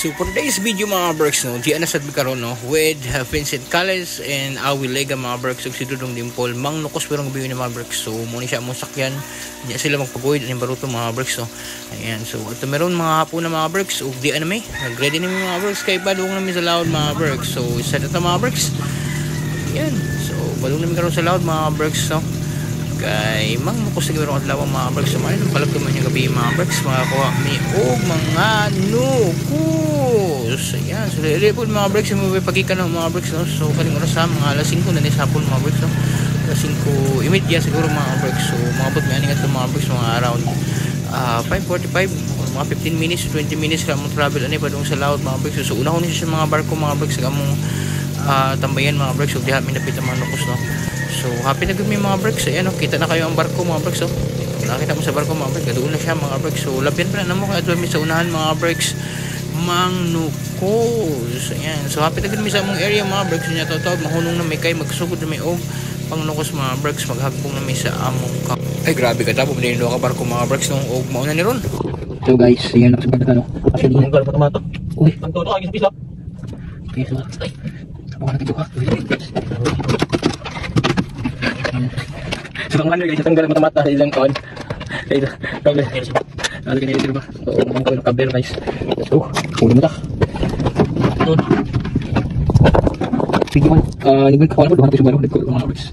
So for today's video mga Berks, no, di anasad karon no with Vincent Cales and Awi Lega mga Berks ug si Dudong Dimple mang nukos pero ng biyo ni mga Berks. So mo ni siya mo sakyan niya sila magpagoyd ani baruto mga Berks. So ayan, so ato meron mga hapon na mga Berks ug di ana may nag-ready ni mga Berks kay badung namin sa loud mga Berks. So isa na mga Berks. Ayan, so badung namin karon sa loud mga Berks. So kay mang nukos siguro ang adlaw mga Berks. So man palag man yung gabi mga Berks makakuha mi og mga nukos. Ayan, so po mga Berks yung pagkikan ng mga Berks. No? So kaling oras sa mga alas 5 na nisapon mga Berks. No? Alas 5:30 siguro mga Berks. So mga bot nga nga mga Berks mga around 5:45 mga 15 minutes 20 minutes ka mo travel ani padung sa laut mga Berks. So unahon ni siya mga barko mga Berks sa among tambayan mga Berks. So diha mi napit ang mga nukos no. So happy na gud mi mga Berks. Ayan no, kita na kayo ang barko mga Berks. So nakita mo sa barko mga Berks, gaduol na siya mga Berks. So labyan pa na mo kay adto mi sa unahan mga Berks. Mang nukos. Ayan. So happy na gud mi sa among area mga Berks. Nya taw-taw mahunong na may kay magsugod na may og pang nukos mga Berks, maghagbong na may sa among ay grabe ka tapo din ka barko mga Berks nung og mauna ni ron. So guys, ayan nakasabag na no. Actually, yung garap na to. Uy, ang toto ay isa. Okay, so bukan natin ka. So ang ano guys, itong garap mata sa ilang kawan. Kaya kable. Ano kaya dito ba? So, ang kawan kaber guys. So, ulo mo ta. Video man, naging kawan ko, duhan ko siya ba? Nagko mga Berks.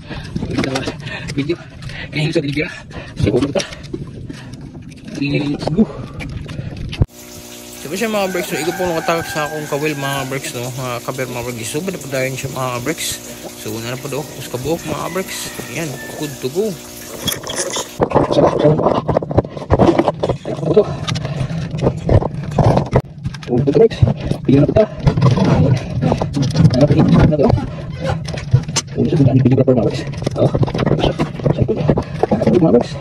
Video. Kaya yung sa dilibira. So, ulo mo ta. Let's go. Sabi siya mga Berks, so igo po nung atak sa akong kawil mga Berks, no? Kaber mga Berks, isubad na po dahil siya mga Berks. So una na po doon, kus kabuok mga Berks. Ayan, good to go. Salah. Ito. Ito Berks, bigyan na po ta. Ano pa ito na doon? So isa sila ang videographer mga Berks. Saan po mga Berks?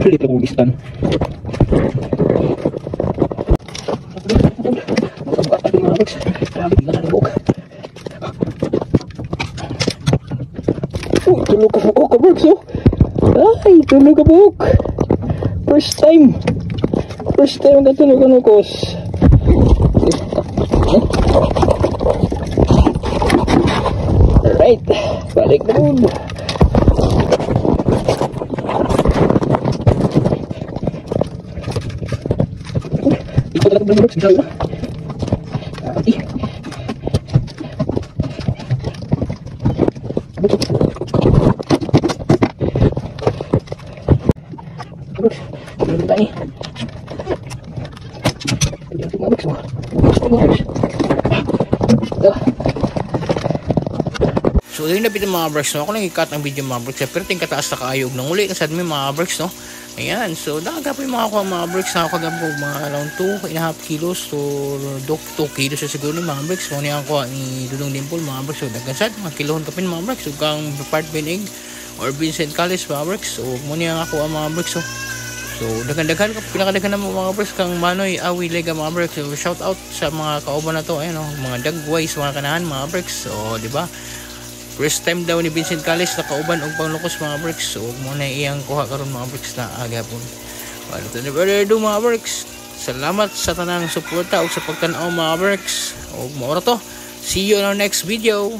Pelit ako gistan. Tulog ka buok, Berks, oh. Ay, tulog ka buok. First time ang katulog ka nukos. Alright, balik na doon. Ito talaga ng Berks, bisa ba? Pati. So yun na mga Berks, no? Ako lang i-cut ang video mga Berks, pero ting kataas na kaayog nang uli kasad mi mga Berks, no? Ayan, so nakagapoy mga kuha mga Berks, nakakagapo mga around 2.5 kilos to 2 kilos siguro ni mga Berks. Kung niya ako ni Dudong Dimple mga Berks, so dagkasad mga kilohon kapin mga Berks, so kang part binig or Vincent Cales mga Berks, so mo niya ako mga Berks. So daghan-daghan ka pinakadaghan na mga Berks kang Manoy Awi Lega mga Berks. So shout out sa mga kauban na to, ayan, no? Mga dagways mga kanahan mga Berks. So di ba? First time daw ni Vincent Cales na kauban og panglukos mga Berks. So mo na iyang kuha karon mga Berks na agapon. Para to never do mga Berks. Salamat sa tanang suporta ug sa pagtan-aw mga Berks. Og mao ra to. See you on our next video.